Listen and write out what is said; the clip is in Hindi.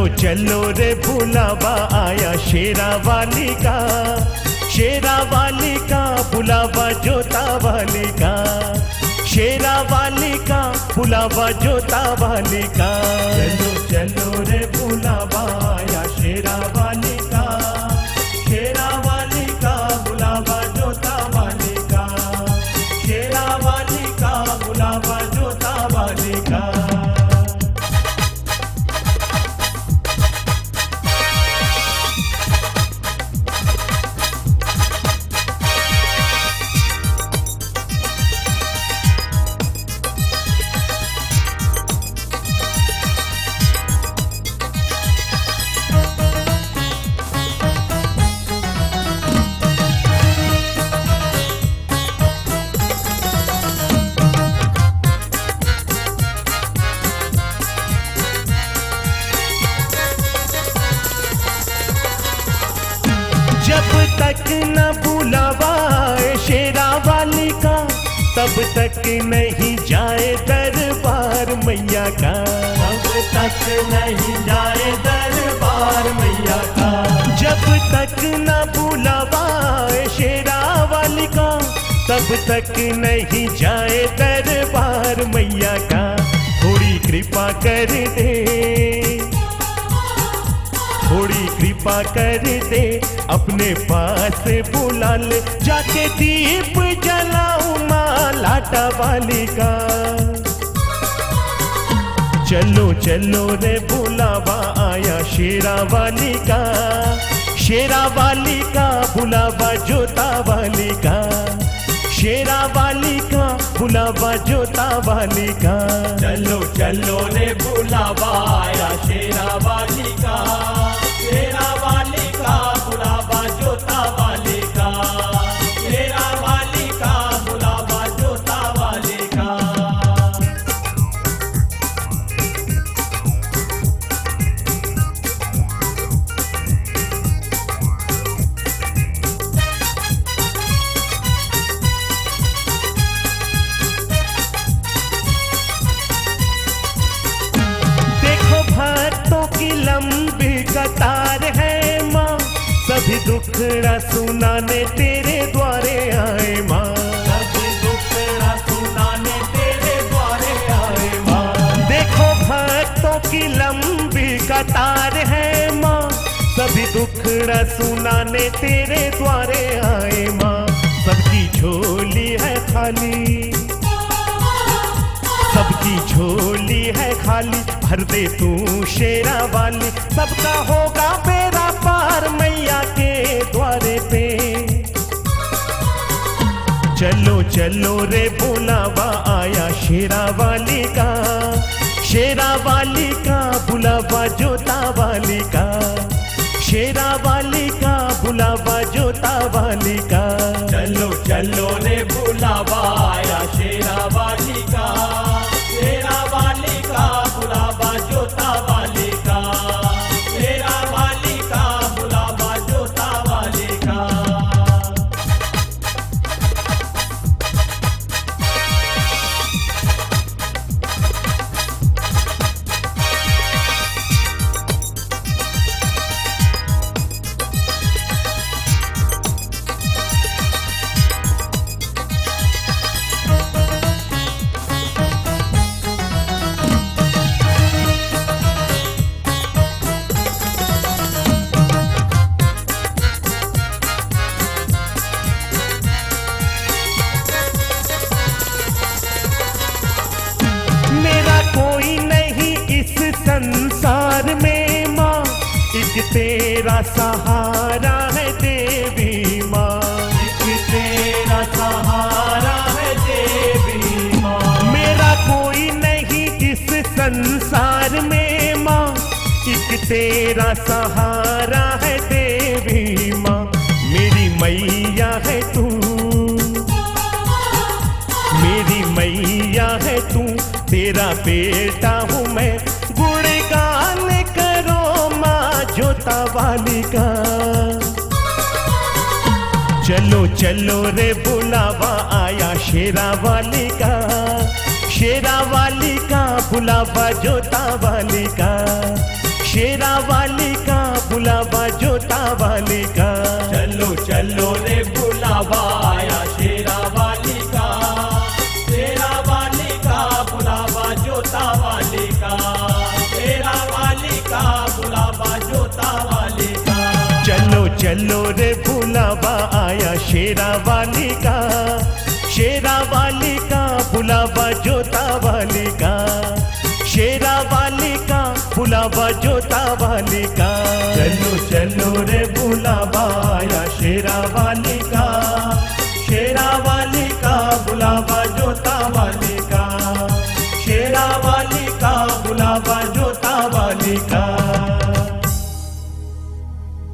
चलो रे बुलावा आया शेरा वाली का, शेरा वाली का बुलावा जोता वाली का, शेरा वाली का बुलावा जोता वाली का। चलो चलो रे बुलावा आया शेरा वाली का, शेरा वाली का बुलावा जोता वाली का, शेरा वाली का बुलावा जोता वाली का। जब तक न बुलावा शेरा वाली का, तब तक नहीं जाए दरबार मैया का, तब तक नहीं जाए दरबार मैया का। जब तक न बुलावा शेरा वाली का, तब तक नहीं जाए दरबार मैया का। थोड़ी कृपा कर दे, थोड़ी कृपा कर दे, अपने पास बुला ले, जाके दीप जलाऊं माँ लाटा वाली का। चलो चलो रे बुलावा आया शेरा वाली का, शेरा वाली का बुलावा जोता वाली का, शेरा वाली का बुलावा जोता वाली का। चलो चलो रे बुलावा आया शेरा वाली का, शेरा वाली का बुलावा जोता वाली का, शेरा वाली का बुलावा जोता वाली का। भक्तों की लंबी कतार है माँ, सभी दुखड़ा सुनाने तेरे द्वारे आए माँ, सभी दुखड़ा सुनाने तेरे द्वारे आए माँ। देखो भक्तों की लंबी कतार है माँ, सभी दुखड़ा सुनाने तेरे द्वारे आए माँ। सबकी झोली है खाली, सबकी झोली है खाली, भर दे तू शेरा वाली, सबका होगा बेड़ा पार मैया के द्वारे पे। चलो चलो रे बुलावा आया शेरा वाली का, शेरा वाली का बुलावा जोता वाली का, शेरा वाली का बुलावा जोता वाली का। चलो चलो रे बुलावा आया शेरा वाली का, शेरा वाली का बुलावा जोता वाली का, शेरा वाली का बुलावा जोता वाली का। संसार में माँ एक तेरा सहारा है देवी माँ, एक तेरा सहारा है देवी माँ। मेरा कोई नहीं इस संसार में माँ, एक तेरा सहारा है देवी माँ। मेरी मैया है तू, मेरी मैया है तू, तेरा बेटा हूँ मैं, गुणगान करो माँ जोता वाली का। चलो चलो रे बुलावा आया शेरा वाली का, शेरा वाली का बुलावा जोता वाली का, शेरा चलो रे बुलावा आया शेरा वाली का, शेरा वाली का बुलावा जोता वाली का, शेरा वाली का बुलावा जोता वाली का। चलो चलो रे बुलावा आया शेरा वाली का, शेरा वाली का बुलावा जोता वाली का, शेरा वाली का बुलावा जोता वाली का।